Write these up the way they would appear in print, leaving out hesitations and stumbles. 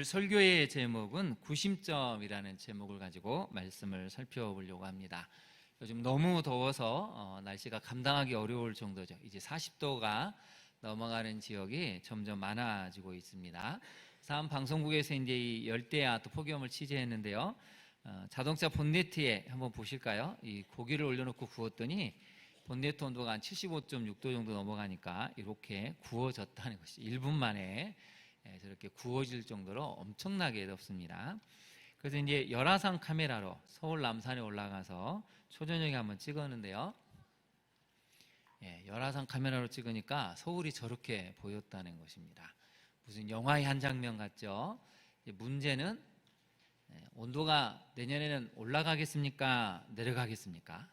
설교의 제목은 구심점이라는 제목을 가지고 말씀을 살펴보려고 합니다. 요즘 너무 더워서 날씨가 감당하기 어려울 정도죠. 이제 40도가 넘어가는 지역이 점점 많아지고 있습니다. 산 방송국에서 이제 이 열대야 또 폭염을 취재했는데요. 자동차 본네트에 한번 보실까요? 이 고기를 올려놓고 구웠더니 본네트 온도가 한 75.6도 정도 넘어가니까 이렇게 구워졌다는 것이 1분 만에 저렇게 구워질 정도로 엄청나게 덥습니다. 그래서 이제 열화상 카메라로 서울 남산에 올라가서 초저녁에 한번 찍었는데요. 열화상 카메라로 찍으니까 서울이 저렇게 보였다는 것입니다. 무슨 영화의 한 장면 같죠? 문제는 온도가 내년에는 올라가겠습니까? 내려가겠습니까?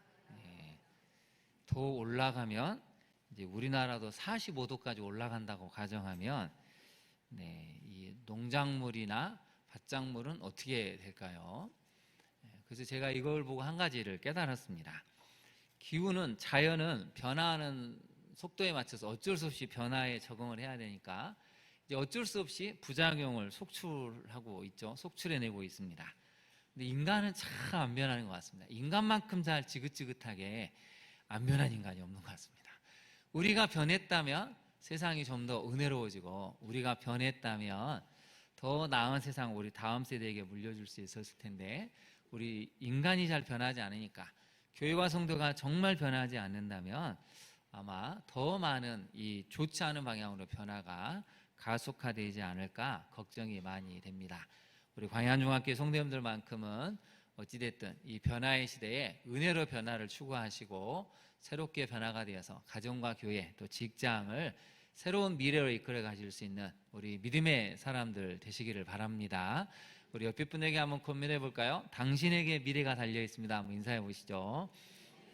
더 올라가면 이제 우리나라도 45도까지 올라간다고 가정하면 이 농작물이나 밭작물은 어떻게 될까요? 그래서 제가 이걸 보고 한 가지를 깨달았습니다. 기후는, 자연은 변화하는 속도에 맞춰서 어쩔 수 없이 변화에 적응을 해야 되니까 이제 어쩔 수 없이 부작용을 속출하고 있죠. 속출해내고 있습니다. 근데 인간은 참 안 변하는 것 같습니다. 인간만큼 잘 지긋지긋하게 안 변한 인간이 없는 것 같습니다. 우리가 변했다면 세상이 좀 더 은혜로워지고, 우리가 변했다면 더 나은 세상 우리 다음 세대에게 물려줄 수 있었을 텐데, 우리 인간이 잘 변하지 않으니까, 교회와 성도가 정말 변하지 않는다면 아마 더 많은 이 좋지 않은 방향으로 변화가 가속화되지 않을까 걱정이 많이 됩니다. 우리 광양중학교 성도님들만큼은 어찌됐든 이 변화의 시대에 은혜로 변화를 추구하시고 새롭게 변화가 되어서 가정과 교회 또 직장을 새로운 미래로 이끌어 가실 수 있는 우리 믿음의 사람들 되시기를 바랍니다. 우리 옆에 분에게 한번 고민해 볼까요? 당신에게 미래가 달려 있습니다. 한번 인사해 보시죠.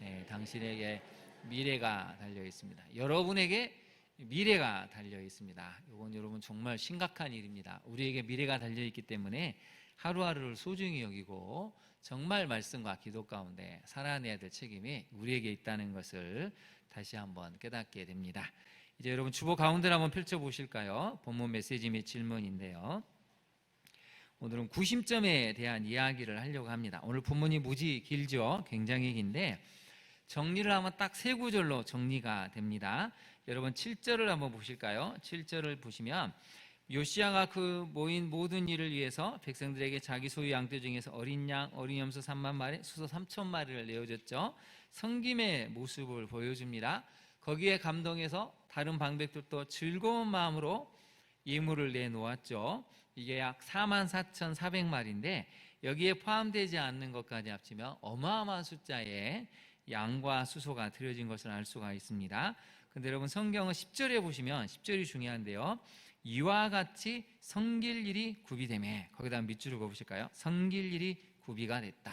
네, 당신에게 미래가 달려 있습니다. 여러분에게 미래가 달려 있습니다. 이건 여러분 정말 심각한 일입니다. 우리에게 미래가 달려 있기 때문에 하루하루를 소중히 여기고 정말 말씀과 기도 가운데 살아내야 될 책임이 우리에게 있다는 것을 다시 한번 깨닫게 됩니다. 이제 여러분 주보 가운데를 한번 펼쳐보실까요? 본문 메시지 및 질문인데요. 오늘은 구심점에 대한 이야기를 하려고 합니다. 오늘 본문이 무지 길죠? 굉장히 긴데 정리를 하면 딱 세 구절로 정리가 됩니다. 여러분 7절을 한번 보실까요? 7절을 보시면 요시야가 그 모인 모든 일을 위해서 백성들에게 자기 소유 양떼 중에서 어린 양, 어린 염소 3만 마리, 수소 3천 마리를 내어줬죠. 섬김의 모습을 보여줍니다. 거기에 감동해서 다른 방백들도 즐거운 마음으로 예물을 내놓았죠. 이게 약 44,400마리인데 여기에 포함되지 않는 것까지 합치면 어마어마한 숫자의 양과 수소가 드려진 것을 알 수가 있습니다. 근데 여러분 성경은 10절에 보시면 10절이 중요한데요. 이와 같이 섬길 일이 구비되매, 거기다 밑줄을 그어보실까요? 섬길 일이 구비가 됐다.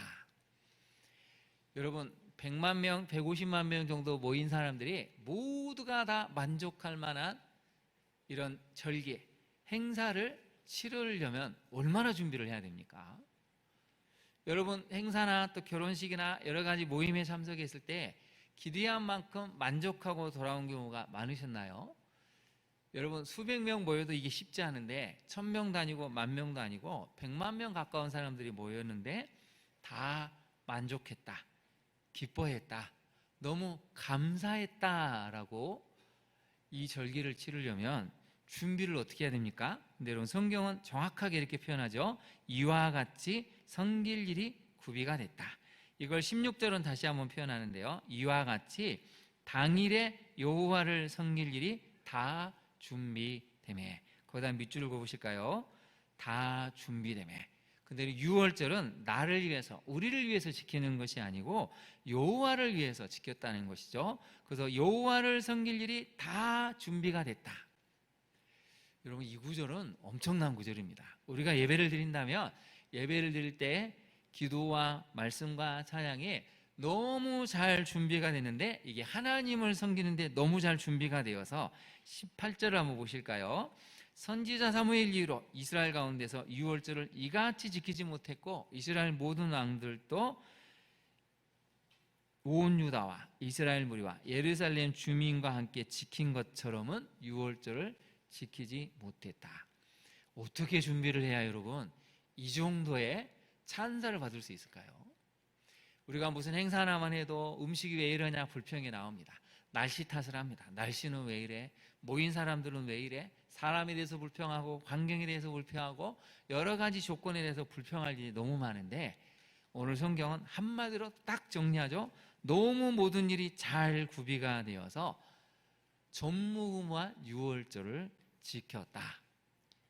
여러분 100만 명, 150만 명 정도 모인 사람들이 모두가 다 만족할 만한 이런 절기, 행사를 치르려면 얼마나 준비를 해야 됩니까? 여러분 행사나 또 결혼식이나 여러 가지 모임에 참석했을 때 기대한 만큼 만족하고 돌아온 경우가 많으셨나요? 여러분 수백 명 모여도 이게 쉽지 않은데 1000명도 아니고 10,000명도 아니고 100만 명 가까운 사람들이 모였는데 다 만족했다, 기뻐했다, 너무 감사했다라고 이 절기를 치르려면 준비를 어떻게 해야 됩니까? 근데 여러분 성경은 정확하게 이렇게 표현하죠. 이와 같이 섬길 일이 구비가 됐다. 이걸 16절은 다시 한번 표현하는데요. 이와 같이 당일에 여호와를 섬길 일이 다 준비되매. 거기다 밑줄을 그어보실까요? 다 준비되매. 근데 6월절은 나를 위해서, 우리를 위해서 지키는 것이 아니고 여호와를 위해서 지켰다는 것이죠. 그래서 여호와를 섬길 일이 다 준비가 됐다. 여러분 이 구절은 엄청난 구절입니다. 우리가 예배를 드린다면 예배를 드릴 때 기도와 말씀과 찬양이 너무 잘 준비가 됐는데 이게 하나님을 섬기는데 너무 잘 준비가 되어서 18절을 한번 보실까요? 선지자 사무엘 이후로 이스라엘 가운데서 유월절을 이같이 지키지 못했고 이스라엘 모든 왕들도 온 유다와 이스라엘 무리와 예루살렘 주민과 함께 지킨 것처럼은 유월절을 지키지 못했다. 어떻게 준비를 해야 여러분 이 정도의 찬사를 받을 수 있을까요? 우리가 무슨 행사 하나만 해도 음식이 왜 이러냐 불평이 나옵니다. 날씨 탓을 합니다. 날씨는 왜 이래? 모인 사람들은 왜 이래? 사람에 대해서 불평하고 환경에 대해서 불평하고 여러 가지 조건에 대해서 불평할 일이 너무 많은데, 오늘 성경은 한마디로 딱 정리하죠. 너무 모든 일이 잘 구비가 되어서 전무후무한 유월절을 지켰다,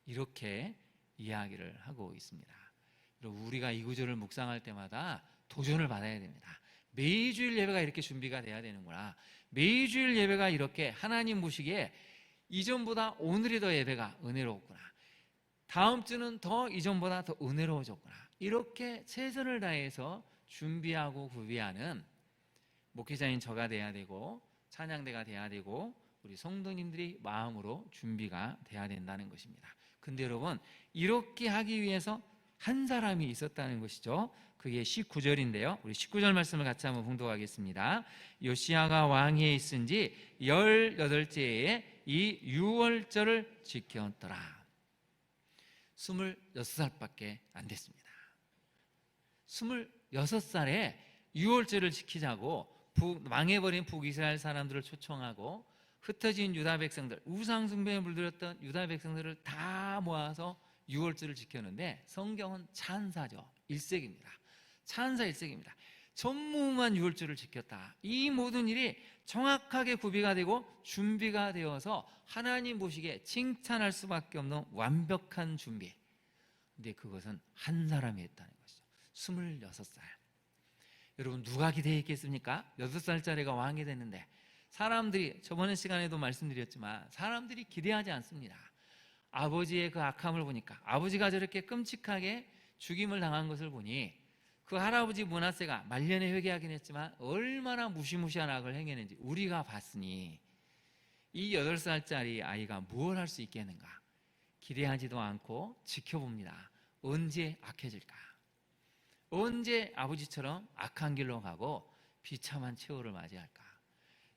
이렇게 이야기를 하고 있습니다. 우리가 이 구절을 묵상할 때마다 도전을 받아야 됩니다. 매주일 예배가 이렇게 준비가 돼야 되는구나. 매주일 예배가 이렇게 하나님 보시기에 이전보다 오늘이 더 예배가 은혜로웠구나. 다음 주는 더 이전보다 더 은혜로워졌구나. 이렇게 최선을 다해서 준비하고 구비하는 목회자인 저가 돼야 되고, 찬양대가 돼야 되고, 우리 성도님들이 마음으로 준비가 돼야 된다는 것입니다. 근데 여러분, 이렇게 하기 위해서 한 사람이 있었다는 것이죠. 그게 19절인데요. 우리 19절 말씀을 같이 한번 봉독하겠습니다. 요시야가 왕위에 있은 지 18째에 이 유월절을 지켰더라. 26살밖에 안 됐습니다. 26살에 유월절을 지키자고 망해버린 북이스라엘 사람들을 초청하고 흩어진 유다 백성들, 우상 숭배에 물들었던 유다 백성들을 다 모아서 유월절을 지켰는데, 성경은 찬사죠. 일색입니다. 찬사 일색입니다. 전무후무한 유월절을 지켰다. 이 모든 일이 정확하게 구비가 되고 준비가 되어서 하나님 보시기에 칭찬할 수밖에 없는 완벽한 준비. 근데 그것은 한 사람이 했다는 것이죠. 26살. 여러분, 누가 기대했겠습니까? 6살짜리가 왕이 됐는데, 사람들이, 저번 시간에도 말씀드렸지만 사람들이 기대하지 않습니다. 아버지의 그 악함을 보니까, 아버지가 저렇게 끔찍하게 죽임을 당한 것을 보니 그 할아버지 므낫세가 말년에 회개하긴 했지만 얼마나 무시무시한 악을 행했는지 우리가 봤으니 이 8살짜리 아이가 무엇을 할 수 있겠는가. 기대하지도 않고 지켜봅니다. 언제 악해질까? 언제 아버지처럼 악한 길로 가고 비참한 최후를 맞이할까?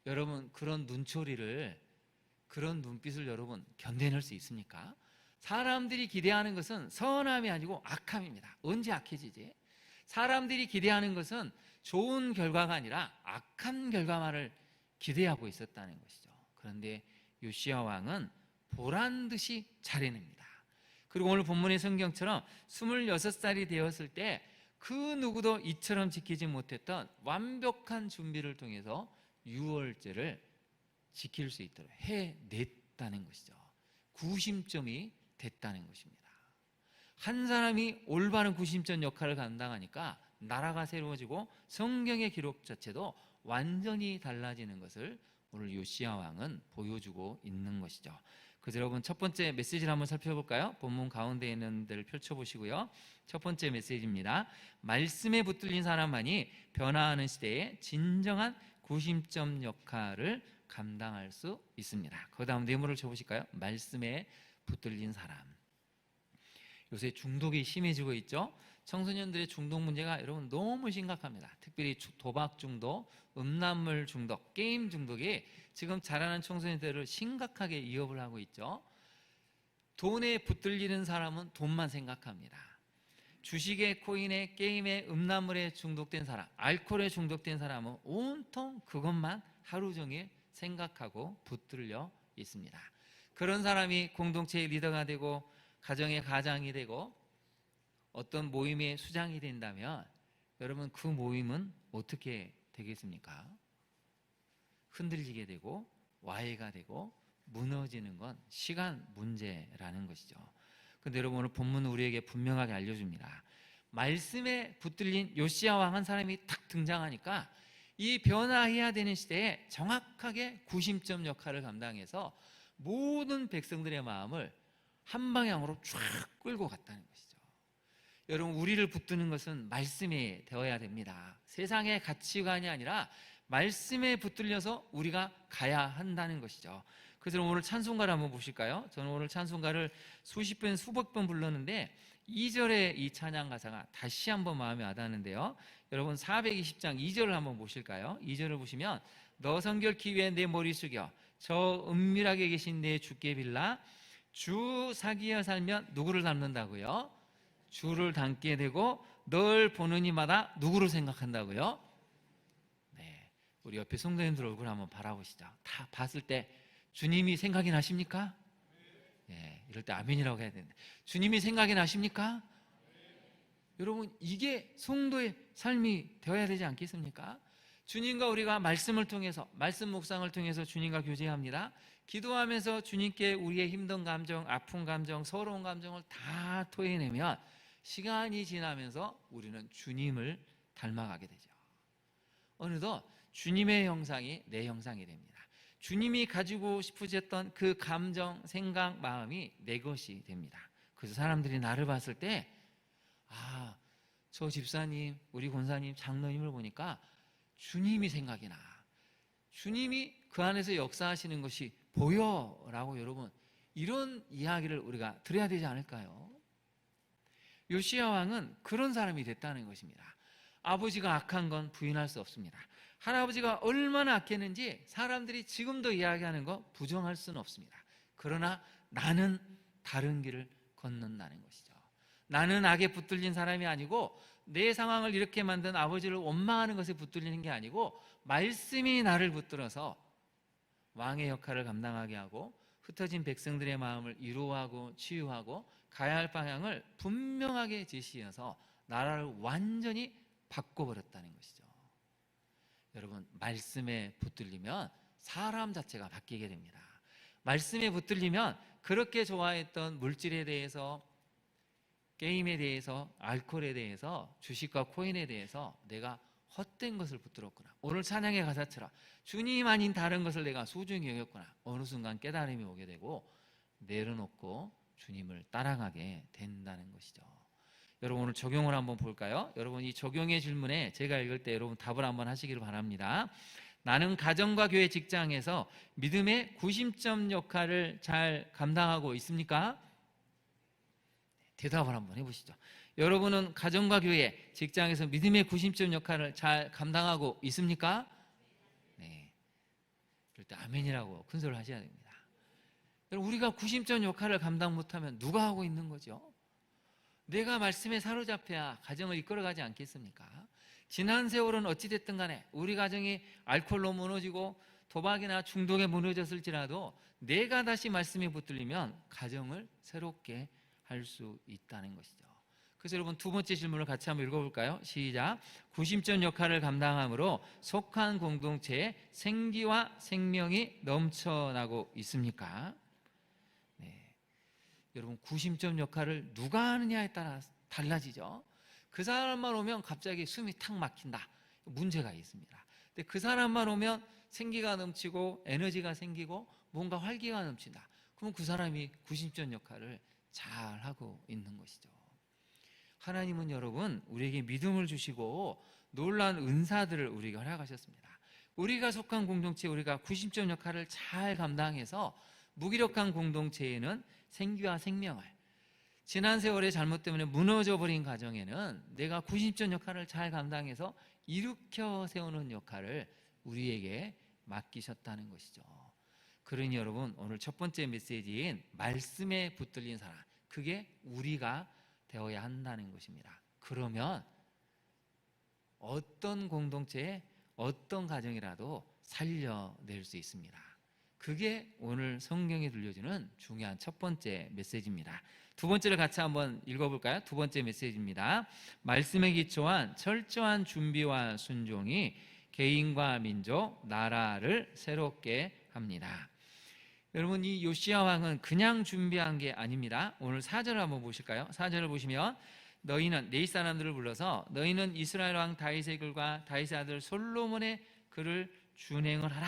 여러분, 그런 눈초리를, 그런 눈빛을 여러분 견뎌낼 수 있습니까? 사람들이 기대하는 것은 선함이 아니고 악함입니다. 언제 악해지지? 사람들이 기대하는 것은 좋은 결과가 아니라 악한 결과만을 기대하고 있었다는 것이죠. 그런데 요시야 왕은 보란듯이 잘 해냅니다. 그리고 오늘 본문의 성경처럼 26살이 되었을 때 그 누구도 이처럼 지키지 못했던 완벽한 준비를 통해서 유월절을 지킬 수 있도록 해냈다는 것이죠. 구심점이 됐다는 것입니다. 한 사람이 올바른 구심점 역할을 감당하니까 나라가 새로워지고 성경의 기록 자체도 완전히 달라지는 것을 오늘 요시야 왕은 보여주고 있는 것이죠. 그래서 여러분, 첫 번째 메시지를 한번 살펴볼까요? 본문 가운데 있는 데를 펼쳐보시고요. 첫 번째 메시지입니다. 말씀에 붙들린 사람만이 변화하는 시대에 진정한 구심점 역할을 감당할 수 있습니다. 그 다음 네모를 쳐보실까요? 말씀에 붙들린 사람. 요새 중독이 심해지고 있죠. 청소년들의 중독 문제가 여러분 너무 심각합니다. 특별히 도박 중독, 음란물 중독, 게임 중독이 지금 자라는 청소년들을 심각하게 위협을 하고 있죠. 돈에 붙들리는 사람은 돈만 생각합니다. 주식에, 코인에, 게임에, 음란물에 중독된 사람, 알코올에 중독된 사람은 온통 그것만 하루 종일 생각하고 붙들려 있습니다. 그런 사람이 공동체의 리더가 되고 가정의 가장이 되고 어떤 모임의 수장이 된다면 여러분, 그 모임은 어떻게 되겠습니까? 흔들리게 되고 와해가 되고 무너지는 건 시간 문제라는 것이죠. 그런데 여러분, 오늘 본문은 우리에게 분명하게 알려줍니다. 말씀에 붙들린 요시야 왕 한 사람이 탁 등장하니까 이 변화해야 되는 시대에 정확하게 구심점 역할을 감당해서 모든 백성들의 마음을 한 방향으로 쫙 끌고 갔다는 것이죠. 여러분, 우리를 붙드는 것은 말씀이 되어야 됩니다. 세상의 가치관이 아니라 말씀에 붙들려서 우리가 가야 한다는 것이죠. 그래서 오늘 찬송가를 한번 보실까요? 저는 오늘 찬송가를 수십 번, 수백 번 불렀는데 2절의 이 찬양 가사가 다시 한번 마음에 와닿는데요. 여러분, 420장 2절을 한번 보실까요? 2절을 보시면 너 성결케 위해 내 머리 숙여 저 은밀하게 계신 내 주께 빌라 주 사귀어 살면 누구를 닮는다고요? 주를 닮게 되고 널 보는 이마다 누구를 생각한다고요? 네, 우리 옆에 성도님들 얼굴 한번 바라보시죠. 다 봤을 때 주님이 생각이 나십니까? 네, 이럴 때 아멘이라고 해야 되는데 주님이 생각이 나십니까? 여러분, 이게 성도의 삶이 되어야 되지 않겠습니까? 주님과 우리가 말씀을 통해서, 말씀 묵상을 통해서 주님과 교제합니다. 기도하면서 주님께 우리의 힘든 감정, 아픈 감정, 서러운 감정을 다 토해내면 시간이 지나면서 우리는 주님을 닮아가게 되죠. 어느덧 주님의 형상이 내 형상이 됩니다. 주님이 가지고 싶으셨던 그 감정, 생각, 마음이 내 것이 됩니다. 그래서 사람들이 나를 봤을 때 아, 저 집사님, 우리 권사님, 장로님을 보니까 주님이 생각이 나. 주님이 그 안에서 역사하시는 것이 보여라고 여러분, 이런 이야기를 우리가 들어야 되지 않을까요? 요시야 왕은 그런 사람이 됐다는 것입니다. 아버지가 악한 건 부인할 수 없습니다. 할아버지가 얼마나 악했는지 사람들이 지금도 이야기하는 거 부정할 수는 없습니다. 그러나 나는 다른 길을 걷는다는 것이죠. 나는 악에 붙들린 사람이 아니고 내 상황을 이렇게 만든 아버지를 원망하는 것에 붙들리는 게 아니고 말씀이 나를 붙들어서 왕의 역할을 감당하게 하고 흩어진 백성들의 마음을 위로하고 치유하고 가야 할 방향을 분명하게 제시해서 나라를 완전히 바꿔버렸다는 것이죠. 여러분, 말씀에 붙들리면 사람 자체가 바뀌게 됩니다. 말씀에 붙들리면 그렇게 좋아했던 물질에 대해서, 게임에 대해서, 알코올에 대해서, 주식과 코인에 대해서 내가 헛된 것을 붙들었구나. 오늘 찬양의 가사처럼 주님 아닌 다른 것을 내가 소중히 여겼구나. 어느 순간 깨달음이 오게 되고 내려놓고 주님을 따라가게 된다는 것이죠. 여러분, 오늘 적용을 한번 볼까요? 여러분, 이 적용의 질문에 제가 읽을 때 여러분 답을 한번 하시기를 바랍니다. 나는 가정과 교회, 직장에서 믿음의 구심점 역할을 잘 감당하고 있습니까? 대답을 한번 해보시죠. 여러분은 가정과 교회, 직장에서 믿음의 구심점 역할을 잘 감당하고 있습니까? 네. 그럴 때 아멘이라고 큰 소리를 하셔야 됩니다. 여러분, 우리가 구심점 역할을 감당 못하면 누가 하고 있는 거죠? 내가 말씀에 사로잡혀야 가정을 이끌어가지 않겠습니까? 지난 세월은 어찌됐든 간에 우리 가정이 알코올로 무너지고 도박이나 중독에 무너졌을지라도 내가 다시 말씀에 붙들리면 가정을 새롭게 할 수 있다는 것이죠. 그래서 여러분, 두 번째 질문을 같이 한번 읽어볼까요? 시작. 구심점 역할을 감당함으로 속한 공동체에 생기와 생명이 넘쳐나고 있습니까? 네. 여러분, 구심점 역할을 누가 하느냐에 따라 달라지죠. 그 사람만 오면 갑자기 숨이 탁 막힌다. 문제가 있습니다. 근데 그 사람만 오면 생기가 넘치고 에너지가 생기고 뭔가 활기가 넘친다. 그럼 그 사람이 구심점 역할을 잘 하고 있는 것이죠. 하나님은 여러분, 우리에게 믿음을 주시고 놀라운 은사들을 우리에게 허락하셨습니다. 우리가 속한 공동체, 우리가 구심점 역할을 잘 감당해서 무기력한 공동체에는 생기와 생명을, 지난 세월의 잘못 때문에 무너져버린 가정에는 내가 구심점 역할을 잘 감당해서 일으켜 세우는 역할을 우리에게 맡기셨다는 것이죠. 그러니 여러분, 오늘 첫 번째 메시지인 말씀에 붙들린 사람, 그게 우리가 되어야 한다는 것입니다. 그러면 어떤 공동체에 어떤 가정이라도 살려낼 수 있습니다. 그게 오늘 성경에 들려주는 중요한 첫 번째 메시지입니다. 두 번째를 같이 한번 읽어볼까요? 두 번째 메시지입니다. 말씀에 기초한 철저한 준비와 순종이 개인과 민족, 나라를 새롭게 합니다. 여러분, 이 요시야 왕은 그냥 준비한 게 아닙니다. 오늘 4절을 한번 보실까요? 4절을 보시면 너희는 네 사람들을 불러서 너희는 이스라엘 왕 다윗의 글과 다윗의 아들 솔로몬의 글을 준행을 하라,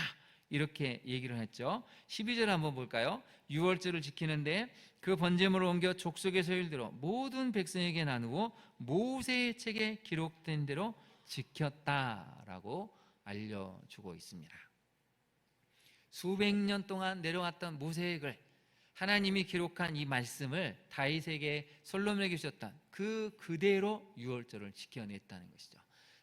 이렇게 얘기를 했죠. 12절 한번 볼까요? 유월절을 지키는데 그 번제물을 옮겨 족속의 소율대로 모든 백성에게 나누고 모세의 책에 기록된 대로 지켰다라고 알려주고 있습니다. 수백 년 동안 내려왔던 모세의 글, 하나님이 기록한 이 말씀을 다윗에게, 솔로몬에게 주셨던 그대로 유월절을 지켜냈다는 것이죠.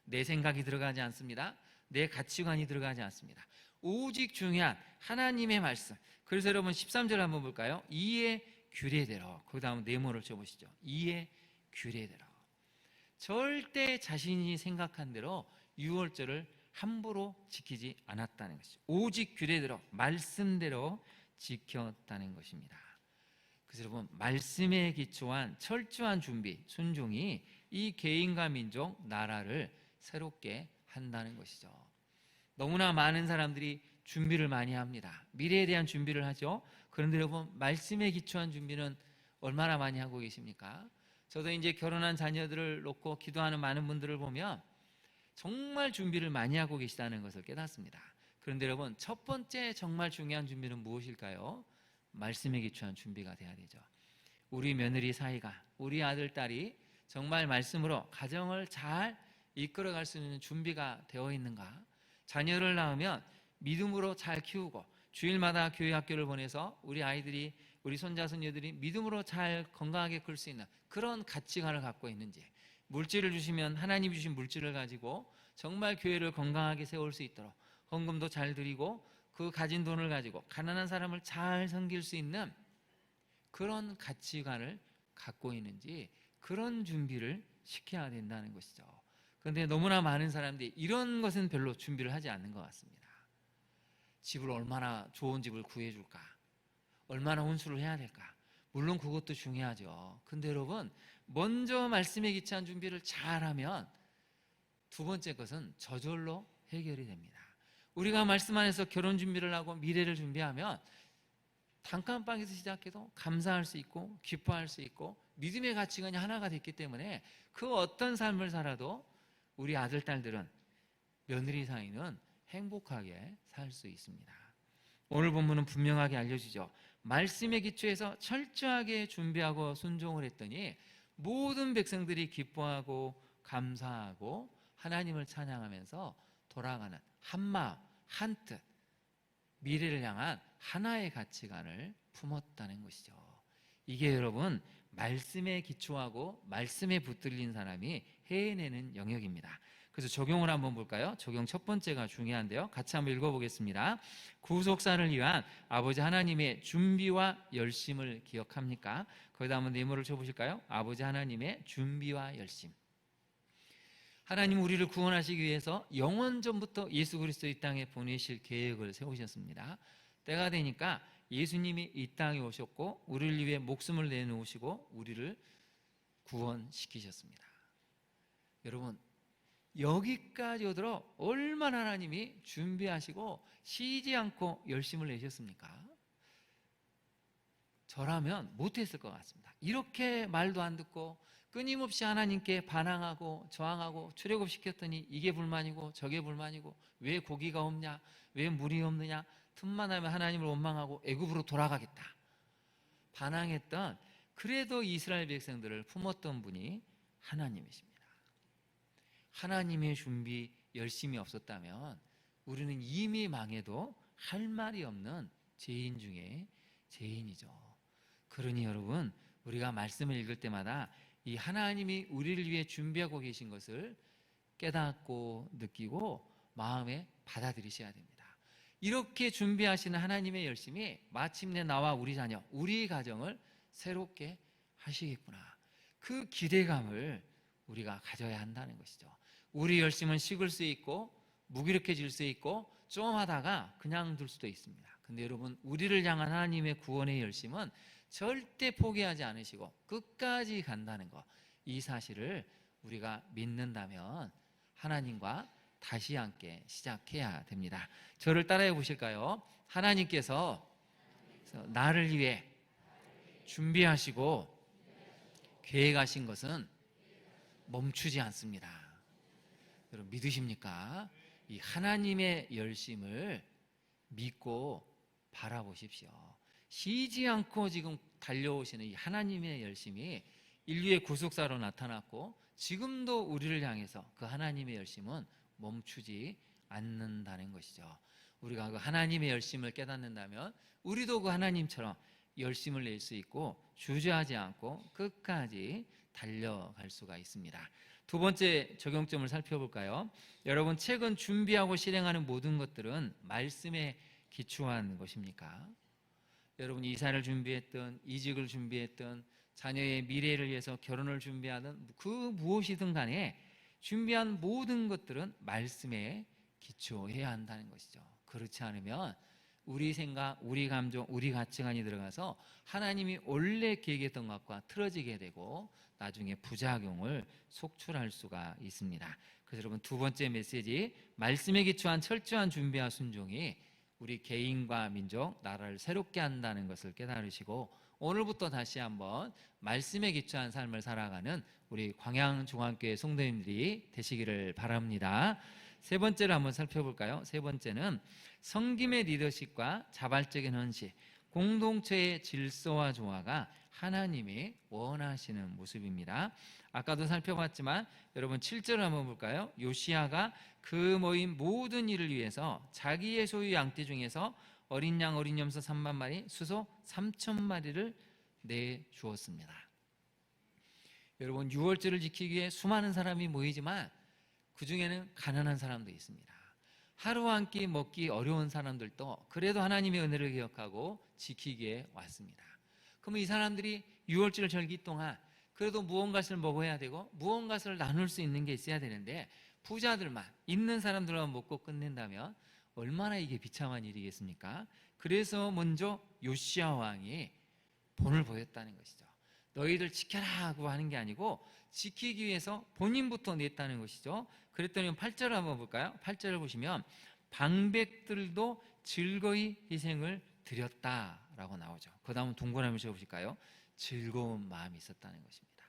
내 생각이 들어가지 않습니다. 내 가치관이 들어가지 않습니다. 오직 중요한 하나님의 말씀. 그래서 여러분 13절 한번 볼까요? 이에 규례대로. 그 다음 네모를 쳐보시죠. 이의 규례대로. 절대 자신이 생각한 대로 유월절을 함부로 지키지 않았다는 것이죠. 오직 규례대로, 말씀대로 지켰다는 것입니다. 그래서 여러분, 말씀에 기초한 철저한 준비, 순종이 이 개인과 민족, 나라를 새롭게 한다는 것이죠. 너무나 많은 사람들이 준비를 많이 합니다. 미래에 대한 준비를 하죠. 그런데 여러분, 말씀에 기초한 준비는 얼마나 많이 하고 계십니까? 저도 이제 결혼한 자녀들을 놓고 기도하는 많은 분들을 보면 정말 준비를 많이 하고 계시다는 것을 깨닫습니다. 그런데 여러분, 첫 번째 정말 중요한 준비는 무엇일까요? 말씀에 기초한 준비가 돼야 되죠. 우리 며느리 사이가, 우리 아들, 딸이 정말 말씀으로 가정을 잘 이끌어갈 수 있는 준비가 되어 있는가? 자녀를 낳으면 믿음으로 잘 키우고 주일마다 교회 학교를 보내서 우리 아이들이, 우리 손자 손녀들이 믿음으로 잘 건강하게 클 수 있는 그런 가치관을 갖고 있는지, 물질을 주시면 하나님이 주신 물질을 가지고 정말 교회를 건강하게 세울 수 있도록 헌금도 잘 드리고 그 가진 돈을 가지고 가난한 사람을 잘 섬길 수 있는 그런 가치관을 갖고 있는지, 그런 준비를 시켜야 된다는 것이죠. 그런데 너무나 많은 사람들이 이런 것은 별로 준비를 하지 않는 것 같습니다. 집을 얼마나 좋은 집을 구해줄까? 얼마나 혼수를 해야 될까? 물론 그것도 중요하죠. 근데 여러분, 먼저 말씀에 기초한 준비를 잘하면 두 번째 것은 저절로 해결이 됩니다. 우리가 말씀 안에서 결혼 준비를 하고 미래를 준비하면 단칸방에서 시작해도 감사할 수 있고 기뻐할 수 있고 믿음의 가치관이 하나가 됐기 때문에 그 어떤 삶을 살아도 우리 아들, 딸들은, 며느리 사이는 행복하게 살 수 있습니다. 오늘 본문은 분명하게 알려주죠. 말씀의 기초에서 철저하게 준비하고 순종을 했더니 모든 백성들이 기뻐하고 감사하고 하나님을 찬양하면서 돌아가는 한마음, 한뜻, 미래를 향한 하나의 가치관을 품었다는 것이죠. 이게 여러분, 말씀에 기초하고 말씀에 붙들린 사람이 해내는 영역입니다. 그래서 적용을 한번 볼까요? 적용 첫 번째가 중요한데요. 같이 한번 읽어보겠습니다. 구속사를 위한 아버지 하나님의 준비와 열심을 기억합니까? 거기다 한번 네모를 쳐보실까요? 아버지 하나님의 준비와 열심. 하나님 우리를 구원하시기 위해서 영원전부터 예수 그리스도 이 땅에 보내실 계획을 세우셨습니다. 때가 되니까 예수님이 이 땅에 오셨고 우리를 위해 목숨을 내놓으시고 우리를 구원시키셨습니다. 여러분, 여기까지 오도록 얼마나 하나님이 준비하시고 쉬지 않고 열심을 내셨습니까? 저라면 못했을 것 같습니다. 이렇게 말도 안 듣고 끊임없이 하나님께 반항하고 저항하고 출애굽시켰더니 이게 불만이고 저게 불만이고 왜 고기가 없냐, 왜 물이 없느냐, 틈만 나면 하나님을 원망하고 애굽으로 돌아가겠다 반항했던, 그래도 이스라엘 백성들을 품었던 분이 하나님이십니다. 하나님의 준비 열심이 없었다면 우리는 이미 망해도 할 말이 없는 죄인 중에 죄인이죠. 그러니 여러분, 우리가 말씀을 읽을 때마다 이 하나님이 우리를 위해 준비하고 계신 것을 깨닫고 느끼고 마음에 받아들이셔야 됩니다. 이렇게 준비하시는 하나님의 열심이 마침내 나와 우리 자녀, 우리 가정을 새롭게 하시겠구나, 그 기대감을 우리가 가져야 한다는 것이죠. 우리 열심은 식을 수 있고 무기력해질 수 있고 좀 하다가 그냥 둘 수도 있습니다. 근데 여러분, 우리를 향한 하나님의 구원의 열심은 절대 포기하지 않으시고 끝까지 간다는 것, 이 사실을 우리가 믿는다면 하나님과 다시 함께 시작해야 됩니다. 저를 따라해 보실까요? 하나님께서 나를 위해 준비하시고 계획하신 것은 멈추지 않습니다. 여러분, 믿으십니까? 이 하나님의 열심을 믿고 바라보십시오. 쉬지 않고 지금 달려오시는 이 하나님의 열심이 인류의 구속사로 나타났고 지금도 우리를 향해서 그 하나님의 열심은 멈추지 않는다는 것이죠. 우리가 그 하나님의 열심을 깨닫는다면 우리도 그 하나님처럼 열심을 낼 수 있고 주저하지 않고 끝까지 달려갈 수가 있습니다. 두 번째 적용점을 살펴볼까요? 여러분, 최근 준비하고 실행하는 모든 것들은 말씀에 기초한 것입니까? 여러분이 이사를 준비했든 이직을 준비했든 자녀의 미래를 위해서 결혼을 준비하든 그 무엇이든 간에 준비한 모든 것들은 말씀에 기초해야 한다는 것이죠. 그렇지 않으면 우리 생각, 우리 감정, 우리 가치관이 들어가서 하나님이 원래 계획했던 것과 틀어지게 되고 나중에 부작용을 속출할 수가 있습니다. 그래서 여러분 두 번째 메시지, 말씀에 기초한 철저한 준비와 순종이 우리 개인과 민족, 나라를 새롭게 한다는 것을 깨달으시고 오늘부터 다시 한번 말씀에 기초한 삶을 살아가는 우리 광양중앙교회 성도님들이 되시기를 바랍니다. 세 번째를 한번 살펴볼까요? 세 번째는 섬김의 리더십과 자발적인 헌신, 공동체의 질서와 조화가 하나님이 원하시는 모습입니다. 아까도 살펴봤지만 여러분 7절을 한번 볼까요? 요시야가 그 모인 모든 일을 위해서 자기의 소유 양떼 중에서 어린 양 어린 염소 3만 마리 수소 3천 마리를 내주었습니다. 여러분 6월절을 지키기 위해 수많은 사람이 모이지만 그 중에는 가난한 사람도 있습니다. 하루 한 끼 먹기 어려운 사람들도 그래도 하나님의 은혜를 기억하고 지키기에 왔습니다. 그러면 이 사람들이 6월절 절기 동안 그래도 무언가를 먹어야 되고 무언가를 나눌 수 있는 게 있어야 되는데 부자들만, 있는 사람들만 먹고 끝낸다면 얼마나 이게 비참한 일이겠습니까? 그래서 먼저 요시야 왕이 본을 보였다는 것이죠. 너희들 지켜라 하고 하는 게 아니고 지키기 위해서 본인부터 냈다는 것이죠. 그랬더니 8절을 한번 볼까요? 8절을 보시면 방백들도 즐거이 희생을 드렸다라고 나오죠. 그 다음은 동그라미 쳐보실까요? 즐거운 마음이 있었다는 것입니다.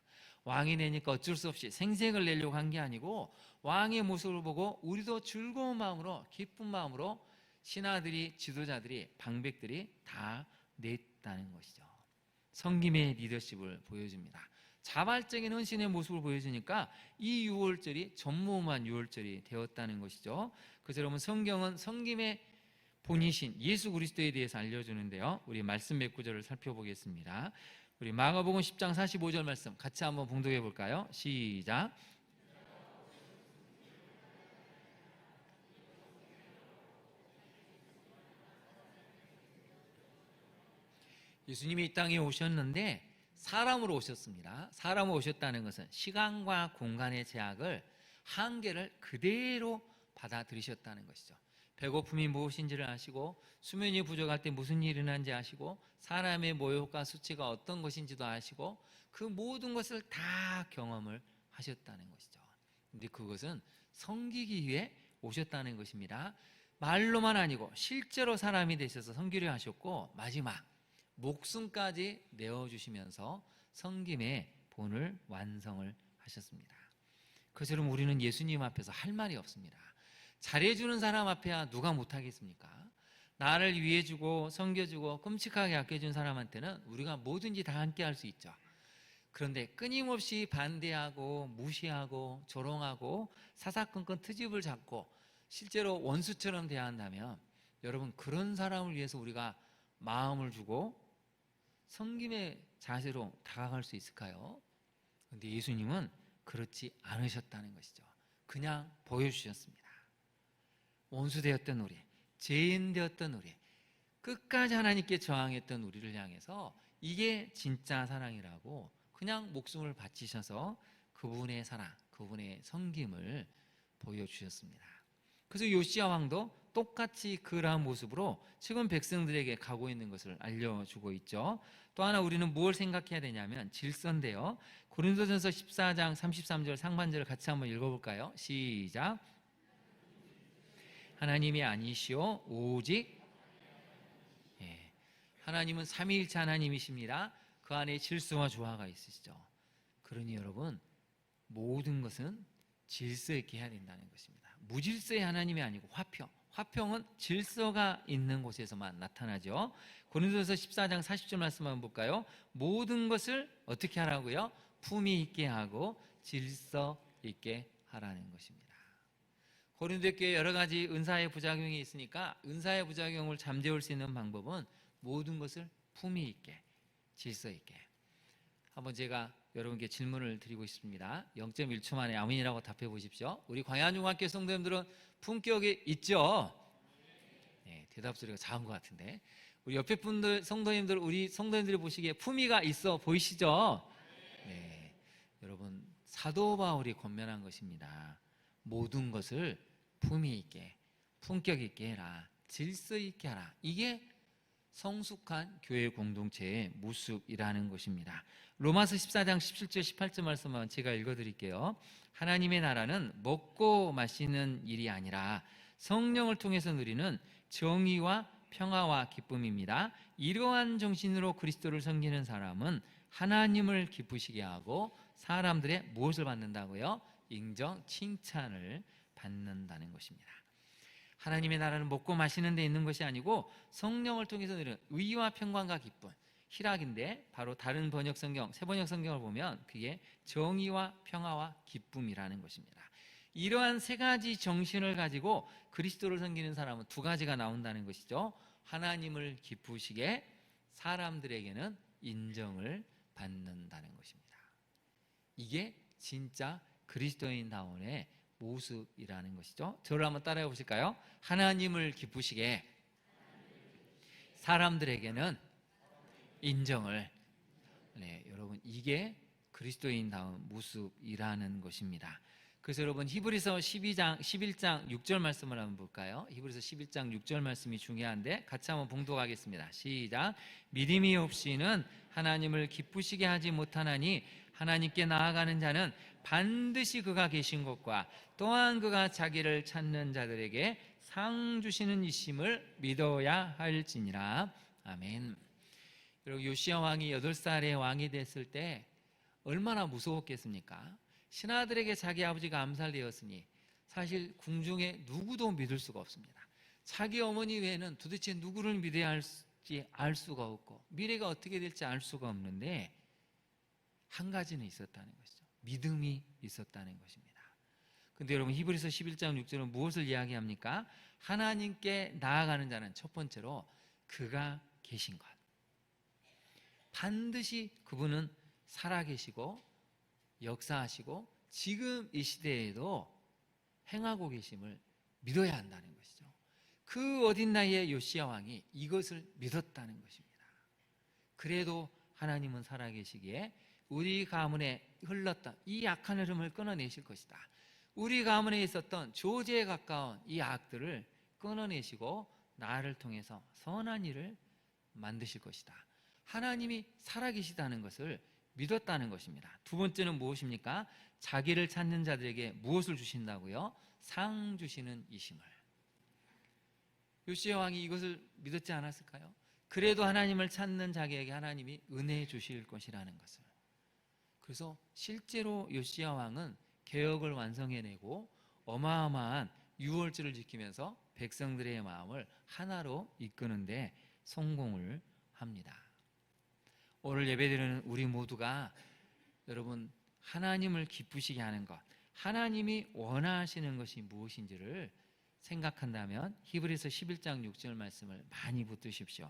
왕이 내니까 어쩔 수 없이 생색을 내려고 한 게 아니고 왕의 모습을 보고 우리도 즐거운 마음으로 기쁜 마음으로 신하들이, 지도자들이, 방백들이 다 냈다는 것이죠. 섬김의 리더십을 보여줍니다. 자발적인 헌신의 모습을 보여주니까 이 6월절이 전무후무한 6월절이 되었다는 것이죠. 그래서 여러분 성경은 섬김의 본이신 예수 그리스도에 대해서 알려주는데요. 우리 말씀 몇 구절을 살펴보겠습니다. 우리 마가복음 10장 45절 말씀 같이 한번 봉독해 볼까요? 시작. 예수님이 이 땅에 오셨는데 사람으로 오셨습니다. 사람으로 오셨다는 것은 시간과 공간의 제약을, 한계를 그대로 받아들이셨다는 것이죠. 배고픔이 무엇인지를 아시고 수면이 부족할 때 무슨 일이 일어나는지 아시고 사람의 모욕과 수치가 어떤 것인지도 아시고 그 모든 것을 다 경험을 하셨다는 것이죠. 그런데 그것은 섬기기 위해 오셨다는 것입니다. 말로만 아니고 실제로 사람이 되셔서 섬기려 하셨고 마지막 목숨까지 내어주시면서 섬김의 본을 완성을 하셨습니다. 그래서 여러분 우리는 예수님 앞에서 할 말이 없습니다. 잘해주는 사람 앞에야 누가 못하겠습니까? 나를 위해주고 섬겨주고 끔찍하게 아껴준 사람한테는 우리가 뭐든지 다 함께 할 수 있죠. 그런데 끊임없이 반대하고 무시하고 조롱하고 사사건건 트집을 잡고 실제로 원수처럼 대한다면 여러분 그런 사람을 위해서 우리가 마음을 주고 섬김의 자세로 다가갈 수 있을까요? 그런데 예수님은 그렇지 않으셨다는 것이죠. 그냥 보여주셨습니다. 원수되었던 우리, 죄인되었던 우리, 끝까지 하나님께 저항했던 우리를 향해서 이게 진짜 사랑이라고 그냥 목숨을 바치셔서 그분의 사랑, 그분의 섬김을 보여주셨습니다. 그래서 요시야 왕도 똑같이 그러한 모습으로 지금 백성들에게 가고 있는 것을 알려주고 있죠. 또 하나 우리는 뭘 생각해야 되냐면 질서인데요. 고린도전서 14장 33절 상반절을 같이 한번 읽어볼까요? 시작. 하나님이 아니시오 오직 하나님은 삼위일체 하나님이십니다. 그 안에 질서와 조화가 있으시죠. 그러니 여러분 모든 것은 질서 있게 해야 된다는 것입니다. 무질서의 하나님이 아니고 화평은 질서가 있는 곳에서만 나타나죠. 고린도전서 14장 40절 말씀 한번 볼까요? 모든 것을 어떻게 하라고요? 품위 있게 하고 질서 있게 하라는 것입니다. 고린도교회 여러 가지 은사의 부작용이 있으니까 은사의 부작용을 잠재울 수 있는 방법은 모든 것을 품위 있게, 질서 있게. 한번 제가 여러분께 질문을 드리고 싶습니다. 0.1초 만에 아멘이라고 답해 보십시오. 우리 광양중학교 성도님들은 품격이 있죠? 네, 대답 소리가 작은 것 같은데 우리 옆에 분들, 성도님들, 우리 성도님들이 보시기에 품위가 있어 보이시죠? 네, 여러분 사도 바울이 권면한 것입니다. 모든 것을 품위 있게, 품격 있게 해라, 질서 있게 하라. 이게 성숙한 교회 공동체의 모습이라는 것입니다. 로마서 14장 17절 18절 말씀만 제가 읽어드릴게요. 하나님의 나라는 먹고 마시는 일이 아니라 성령을 통해서 누리는 정의와 평화와 기쁨입니다. 이러한 정신으로 그리스도를 섬기는 사람은 하나님을 기쁘시게 하고 사람들의 무엇을 받는다고요? 인정, 칭찬을 받는다는 것입니다. 하나님의 나라는 먹고 마시는 데 있는 것이 아니고 성령을 통해서 누리는 의와 평강과 기쁨, 희락인데 바로 다른 번역 성경, 새 번역 성경을 보면 그게 정의와 평화와 기쁨이라는 것입니다. 이러한 세 가지 정신을 가지고 그리스도를 섬기는 사람은 두 가지가 나온다는 것이죠. 하나님을 기쁘시게, 사람들에게는 인정을 받는다는 것입니다. 이게 진짜 그리스도인다움의 모습이라는 것이죠. 저를 한번 따라해 보실까요? 하나님을 기쁘시게, 사람들에게는 인정을. 네, 여러분 이게 그리스도인다운 모습이라는 것입니다. 그래서 여러분 히브리서 11장 6절 말씀을 한번 볼까요? 히브리서 11장 6절 말씀이 중요한데 같이 한번 봉독하겠습니다. 시작. 믿음이 없이는 하나님을 기쁘시게 하지 못하나니 하나님께 나아가는 자는 반드시 그가 계신 것과 또한 그가 자기를 찾는 자들에게 상 주시는 이심을 믿어야 할지니라. 아멘. 여러분 요시야 왕이 8살의 왕이 됐을 때 얼마나 무서웠겠습니까? 신하들에게 자기 아버지가 암살되었으니 사실 궁중에 누구도 믿을 수가 없습니다. 자기 어머니 외에는 도대체 누구를 믿어야 할지 알 수가 없고 미래가 어떻게 될지 알 수가 없는데 한 가지는 있었다는 것이죠. 믿음이 있었다는 것입니다. 근데 여러분 히브리서 11장 6절은 무엇을 이야기합니까? 하나님께 나아가는 자는 첫 번째로 그가 계신 것, 반드시 그분은 살아계시고 역사하시고 지금 이 시대에도 행하고 계심을 믿어야 한다는 것이죠. 그 어린 나이에 요시야 왕이 이것을 믿었다는 것입니다. 그래도 하나님은 살아계시기에 우리 가문에 흘렀던 이 악한 흐름을 끊어내실 것이다. 우리 가문에 있었던 조제에 가까운 이 악들을 끊어내시고 나를 통해서 선한 일을 만드실 것이다. 하나님이 살아계시다는 것을 믿었다는 것입니다. 두 번째는 무엇입니까? 자기를 찾는 자들에게 무엇을 주신다고요? 상 주시는 이심을. 요시야 왕이 이것을 믿었지 않았을까요? 그래도 하나님을 찾는 자에게 하나님이 은혜 주실 것이라는 것을. 그래서 실제로 요시야 왕은 개혁을 완성해내고 어마어마한 유월절을 지키면서 백성들의 마음을 하나로 이끄는데 성공을 합니다. 오늘 예배드리는 우리 모두가 여러분 하나님을 기쁘시게 하는 것, 하나님이 원하시는 것이 무엇인지를 생각한다면 히브리서 11장 6절 말씀을 많이 붙드십시오.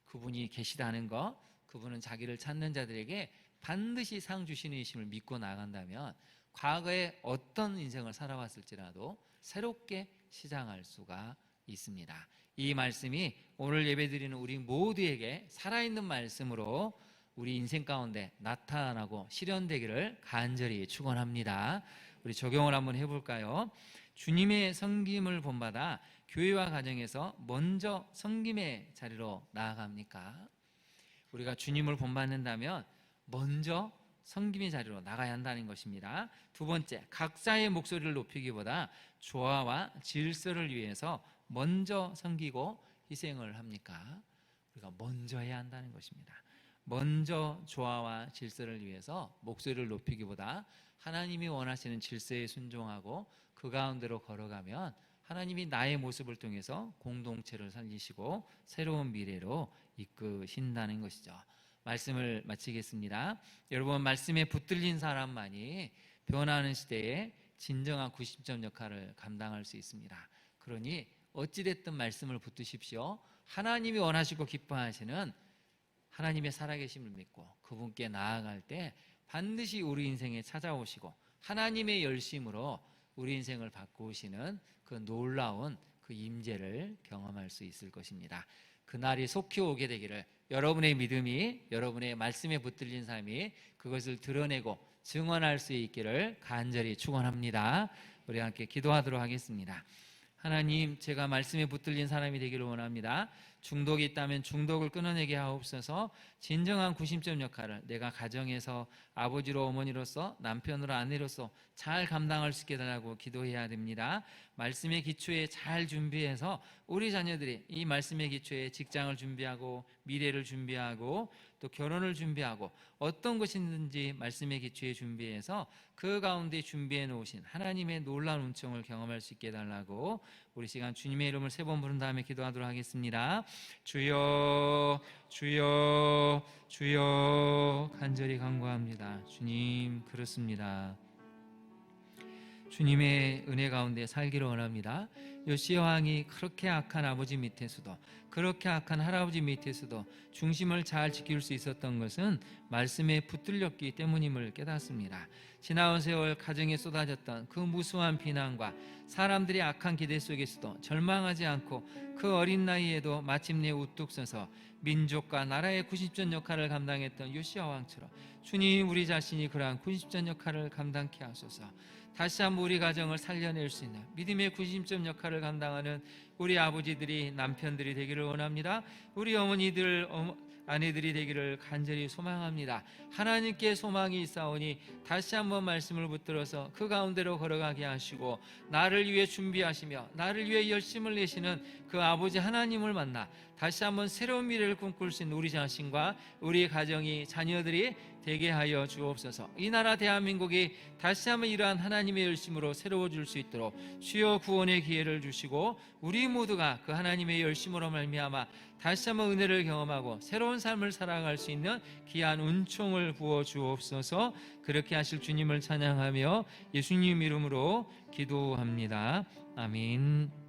그분이 계시다는 것, 그분은 자기를 찾는 자들에게 반드시 상 주시는 이심을 믿고 나간다면 과거에 어떤 인생을 살아왔을지라도 새롭게 시작할 수가 있습니다. 이 말씀이 오늘 예배드리는 우리 모두에게 살아있는 말씀으로 우리 인생 가운데 나타나고 실현되기를 간절히 축원합니다. 우리 적용을 한번 해볼까요? 주님의 섬김을 본받아 교회와 가정에서 먼저 섬김의 자리로 나아갑니까? 우리가 주님을 본받는다면 먼저 섬김의 자리로 나가야 한다는 것입니다. 두 번째, 각자의 목소리를 높이기보다 조화와 질서를 위해서 먼저 섬기고 희생을 합니까? 우리가 먼저 해야 한다는 것입니다. 먼저 조화와 질서를 위해서 목소리를 높이기보다 하나님이 원하시는 질서에 순종하고 그 가운데로 걸어가면 하나님이 나의 모습을 통해서 공동체를 살리시고 새로운 미래로 이끄신다는 것이죠. 말씀을 마치겠습니다. 여러분, 말씀에 붙들린 사람만이 변화하는 시대에 진정한 90점 역할을 감당할 수 있습니다. 그러니 어찌됐든 말씀을 붙드십시오. 하나님이 원하시고 기뻐하시는 하나님의 살아계심을 믿고 그분께 나아갈 때 반드시 우리 인생에 찾아오시고 하나님의 열심으로 우리 인생을 바꾸시는 그 놀라운 그 임재를 경험할 수 있을 것입니다. 그날이 속히 오게 되기를, 여러분의 믿음이, 여러분의 말씀에 붙들린 삶이 그것을 드러내고 증언할 수 있기를 간절히 축원합니다. 우리 함께 기도하도록 하겠습니다. 하나님, 제가 말씀에 붙들린 사람이 되기를 원합니다. 중독이 있다면 중독을 끊어내게 하옵소서. 진정한 구심점 역할을 내가 가정에서 아버지로, 어머니로서, 남편으로, 아내로서 잘 감당할 수 있게 달라고 기도해야 됩니다. 말씀의 기초에 잘 준비해서 우리 자녀들이 이 말씀의 기초에 직장을 준비하고 미래를 준비하고 또 결혼을 준비하고 어떤 것이든지 말씀의 기초에 준비해서 그 가운데 준비해 놓으신 하나님의 놀라운 은총을 경험할 수 있게 해달라고 우리 시간 주님의 이름을 3번 부른 다음에 기도하도록 하겠습니다. 주여, 주여, 주여. 간절히 간구합니다. 주님, 그렇습니다. 주님의 은혜 가운데 살기를 원합니다. 요시야 왕이 그렇게 악한 아버지 밑에서도, 그렇게 악한 할아버지 밑에서도 중심을 잘 지킬 수 있었던 것은 말씀에 붙들렸기 때문임을 깨닫습니다. 지나온 세월 가정에 쏟아졌던 그 무수한 비난과 사람들이 악한 기대 속에서도 절망하지 않고 그 어린 나이에도 마침내 우뚝 서서 민족과 나라의 구십전 역할을 감당했던 요시야 왕처럼 주님, 우리 자신이 그러한 구십전 역할을 감당케 하소서. 다시 한번 우리 가정을 살려낼 수 있는 믿음의 구심점 역할을 감당하는 우리 아버지들이, 남편들이 되기를 원합니다. 우리 어머니들, 아내들이 되기를 간절히 소망합니다. 하나님께 소망이 있사오니 다시 한번 말씀을 붙들어서 그 가운데로 걸어가게 하시고 나를 위해 준비하시며 나를 위해 열심을 내시는 그 아버지 하나님을 만나 다시 한번 새로운 미래를 꿈꿀 수 있는 우리 자신과 우리 가정이, 자녀들이 되게 하여 주옵소서. 이 나라 대한민국이 다시 한번 이러한 하나님의 열심으로 새로워질 수 있도록 주여 구원의 기회를 주시고 우리 모두가 그 하나님의 열심으로 말미암아 다시 한번 은혜를 경험하고 새로운 삶을 살아갈 수 있는 귀한 은총을 부어 주옵소서. 그렇게 하실 주님을 찬양하며 예수님 이름으로 기도합니다. 아멘.